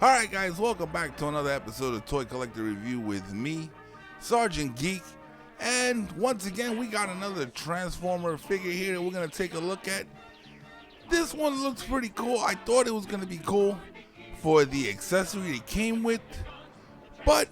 Alright guys, welcome back to another episode of Toy Collector Review with me, Sergeant Geek. And once again, we got another Transformer figure here that we're going to take a look at. This one looks pretty cool. I thought it was going to be cool for the accessory it came with, but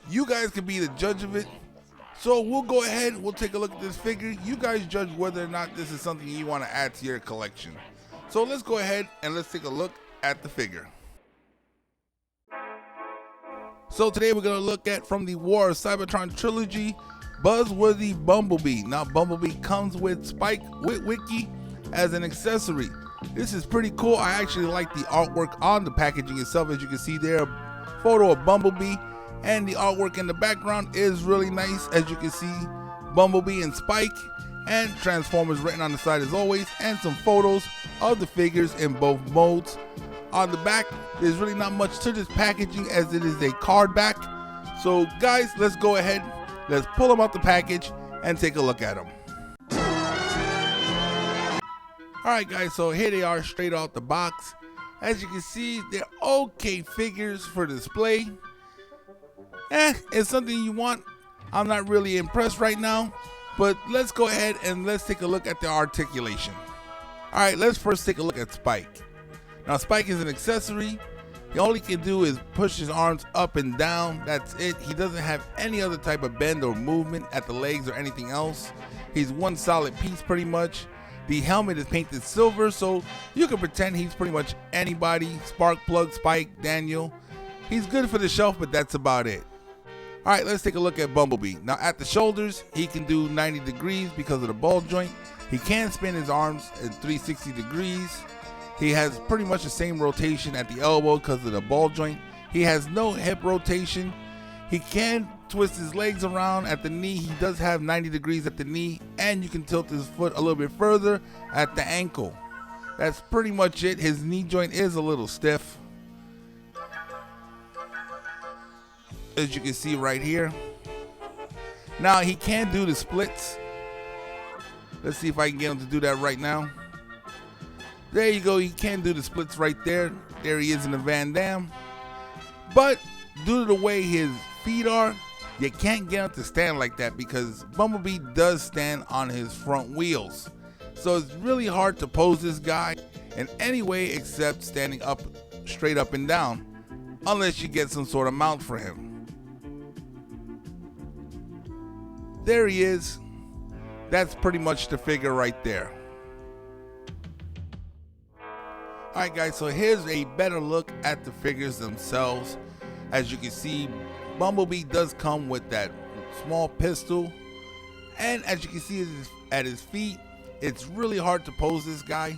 you guys can be the judge of it. So we'll go ahead, we'll take a look at this figure. You guys judge whether or not this is something you want to add to your collection. So let's go ahead and let's take a look at the figure. So today we're going to look at, from the War of Cybertron trilogy, BuzzWorthy Bumblebee. Now Bumblebee comes with Spike Witwicky as an accessory. This is pretty cool. I actually like the artwork on the packaging itself. As you can see there, a photo of Bumblebee, and the artwork in the background is really nice. As you can see, Bumblebee and Spike, and Transformers written on the side as always, and some photos of the figures in both modes. On the back, there's really not much to this packaging as it is a card back. So guys, let's go ahead, let's pull them out the package and take a look at them. Alright guys, so here they are straight out the box. As you can see, they're okay figures for display. It's something you want. I'm not really impressed right now, but let's go ahead and let's take a look at the articulation. Alright, let's first take a look at Spike. Now Spike is an accessory. All he can do is push his arms up and down. That's it. He doesn't have any other type of bend or movement at the legs or anything else. He's one solid piece pretty much. The helmet is painted silver, so you can pretend he's pretty much anybody. Sparkplug, Spike, Daniel. He's good for the shelf, but that's about it. Alright, let's take a look at Bumblebee. Now at the shoulders, he can do 90 degrees because of the ball joint. He can spin his arms at 360 degrees. He has pretty much the same rotation at the elbow because of the ball joint. He has no hip rotation. He can twist his legs around at the knee. He does have 90 degrees at the knee, and you can tilt his foot a little bit further at the ankle. That's pretty much it. His knee joint is a little stiff, as you can see right here. Now he can do the splits. Let's see if I can get him to do that right now. There you go, he can do the splits right there. There he is in the Van Damme. But due to the way his feet are, you can't get him to stand like that because Bumblebee does stand on his front wheels. So it's really hard to pose this guy in any way except standing up, straight up and down, unless you get some sort of mount for him. There he is. That's pretty much the figure right there. Alright guys, so here's a better look at the figures themselves. As you can see, Bumblebee does come with that small pistol, and as you can see at his feet, it's really hard to pose this guy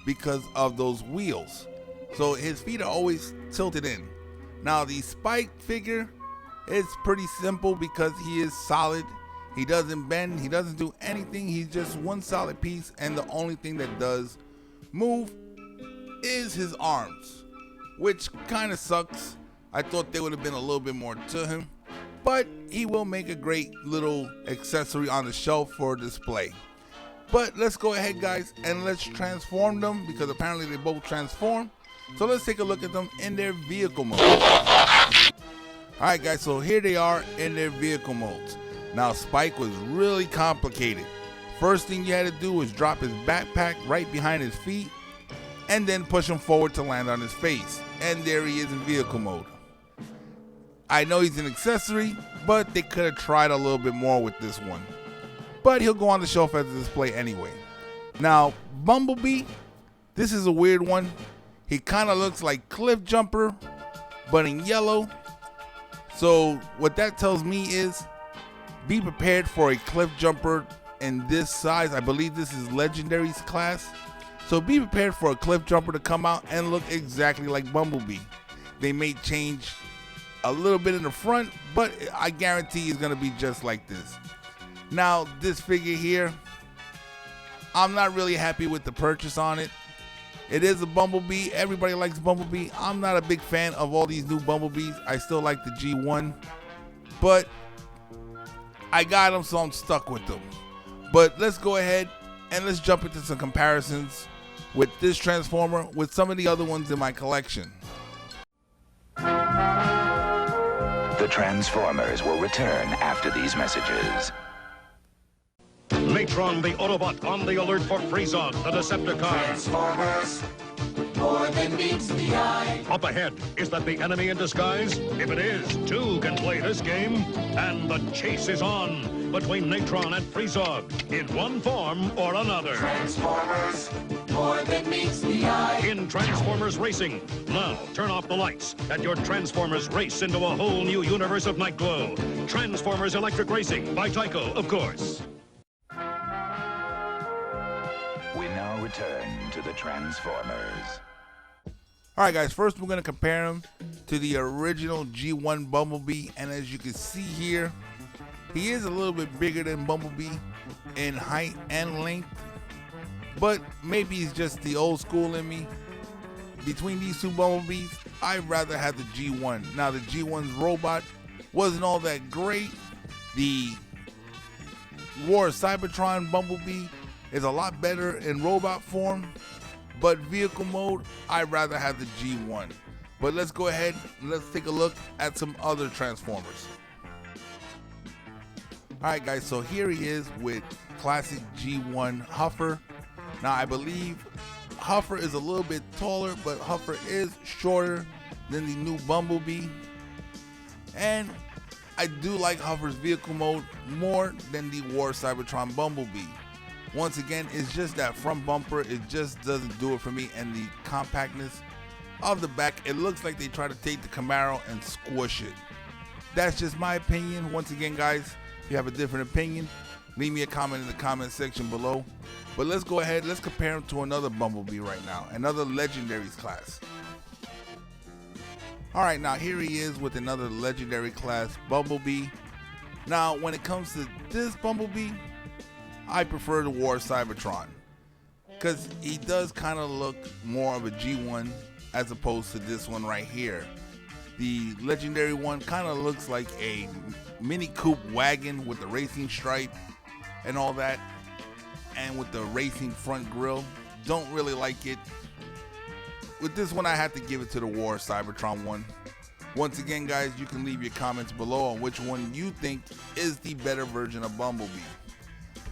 because of those wheels. So his feet are always tilted in. Now the Spike figure, it's pretty simple because he is solid. He doesn't bend, he doesn't do anything. He's just one solid piece, and the only thing that does move is his arms, which kind of sucks. I thought there would have been a little bit more to him, but he will make a great little accessory on the shelf for display. But let's go ahead guys and let's transform them, because apparently they both transform. So let's take a look at them in their vehicle mode. Alright guys, so here they are in their vehicle modes. Now Spike was really complicated. First thing you had to do was drop his backpack right behind his feet, and then push him forward to land on his face. And there he is in vehicle mode. I know he's an accessory, but they could have tried a little bit more with this one. But he'll go on the shelf as a display anyway. Now, Bumblebee, this is a weird one. He kind of looks like Cliff Jumper, but in yellow. So what that tells me is, be prepared for a Cliff Jumper in this size. I believe this is Legendary's class. So be prepared for a Cliff Jumper to come out and look exactly like Bumblebee. They may change a little bit in the front, but I guarantee it's going to be just like this. Now, this figure here, I'm not really happy with the purchase on it. It is a Bumblebee. Everybody likes Bumblebee. I'm not a big fan of all these new Bumblebees. I still like the G1, but I got them, so I'm stuck with them. But let's go ahead and let's jump into some comparisons with this Transformer with some of the other ones in my collection. The Transformers will return after these messages. Matron the Autobot on the alert for Freezog, the Decepticon. Transformers, more than meets the eye. Up ahead, is that the enemy in disguise? If it is, two can play this game. And the chase is on between Natron and Freezog in one form or another. Transformers, more than meets the eye. In Transformers Racing. Now, turn off the lights and your Transformers race into a whole new universe of night glow. Transformers Electric Racing by Tyco, of course. We now return to the Transformers. Alright guys, first we're going to compare him to the original G1 Bumblebee, and as you can see here, he is a little bit bigger than Bumblebee in height and length, but maybe it's just the old school in me. Between these two Bumblebees, I'd rather have the G1. Now the G1's robot wasn't all that great. The War of Cybertron Bumblebee is a lot better in robot form, but vehicle mode, I'd rather have the G1. But let's go ahead and let's take a look at some other Transformers. Alright guys, so here he is with classic G1 Huffer. Now I believe Huffer is a little bit taller, but Huffer is shorter than the new Bumblebee. And I do like Huffer's vehicle mode more than the War Cybertron Bumblebee. Once again, it's just that front bumper, it just doesn't do it for me, and the compactness of the back, it looks like they try to take the Camaro and squish it. That's just my opinion. Once again guys, if you have a different opinion, leave me a comment in the comment section below. But let's go ahead, let's compare him to another Bumblebee right now, another Legendaries class. Alright, now here he is with another Legendary class Bumblebee. Now when it comes to this Bumblebee, I prefer the War Cybertron because he does kind of look more of a G1 as opposed to this one right here. The Legendary one kind of looks like a mini coupe wagon with the racing stripe and all that, and with the racing front grille. Don't really like it. With this one, I have to give it to the War Cybertron one. Once again guys, you can leave your comments below on which one you think is the better version of Bumblebee.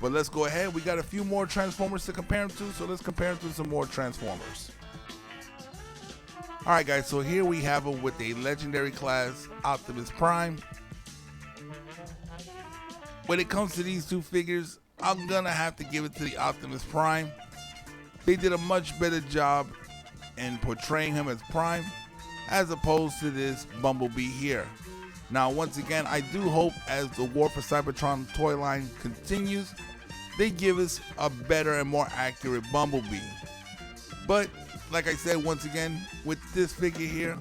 But let's go ahead, we got a few more Transformers to compare him to, so let's compare him to some more Transformers. Alright guys, so here we have him with a Legendary class Optimus Prime. When it comes to these two figures, I'm gonna have to give it to the Optimus Prime. They did a much better job in portraying him as Prime as opposed to this Bumblebee here. Now once again, I do hope as the War for Cybertron toy line continues, they give us a better and more accurate Bumblebee. But like I said, once again, with this figure here,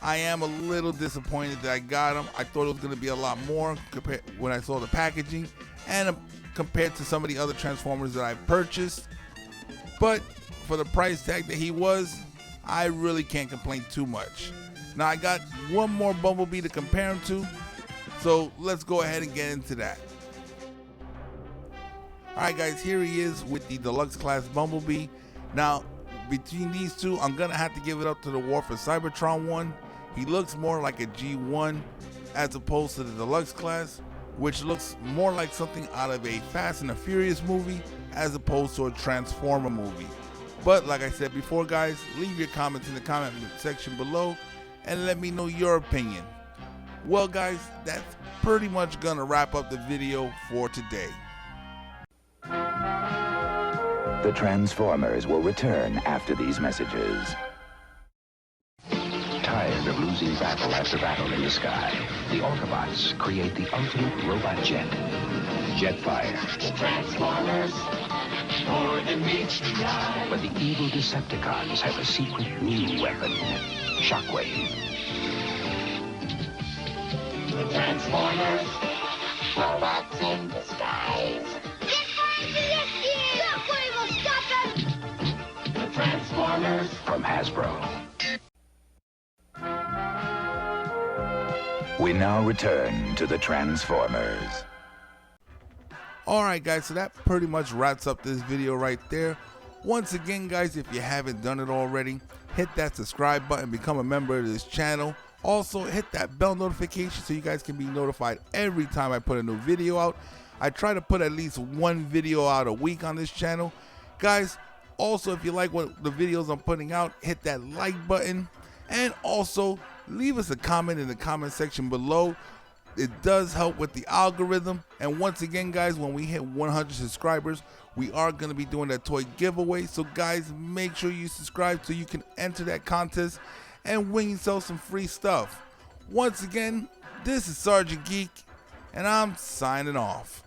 I am a little disappointed that I got him. I thought it was going to be a lot more compared when I saw the packaging and compared to some of the other Transformers that I purchased. But for the price tag that he was, I really can't complain too much. Now I got one more Bumblebee to compare him to, so let's go ahead and get into that. Alright guys, here he is with the Deluxe class Bumblebee. Now between these two, I'm gonna have to give it up to the War for Cybertron one. He looks more like a G1 as opposed to the Deluxe class, which looks more like something out of a Fast and the Furious movie as opposed to a Transformer movie. But like I said before guys, leave your comments in the comment section below and let me know your opinion. Well guys, that's pretty much gonna wrap up the video for today. The Transformers will return after these messages. Tired of losing battle after battle in the sky, the Autobots create the ultimate robot jet, Jetfire. The Transformers, more than meets the eye. But the evil Decepticons have a secret new weapon, Shockwave. The Transformers, robots in disguise. The Transformers From Hasbro. We now return to the Transformers. Alright guys, so that pretty much wraps up this video right there. Once again guys, if you haven't done it already, hit that subscribe button, become a member of this channel. Also, hit that bell notification so you guys can be notified every time I put a new video out. I try to put at least one video out a week on this channel. Guys, also, if you like what the videos I'm putting out, hit that like button. And also, leave us a comment in the comment section below. It does help with the algorithm. And once again, guys, when we hit 100 subscribers, we are going to be doing that toy giveaway. So, guys, make sure you subscribe so you can enter that contest and win yourself some free stuff. Once again, this is Sergeant Geek, and I'm signing off.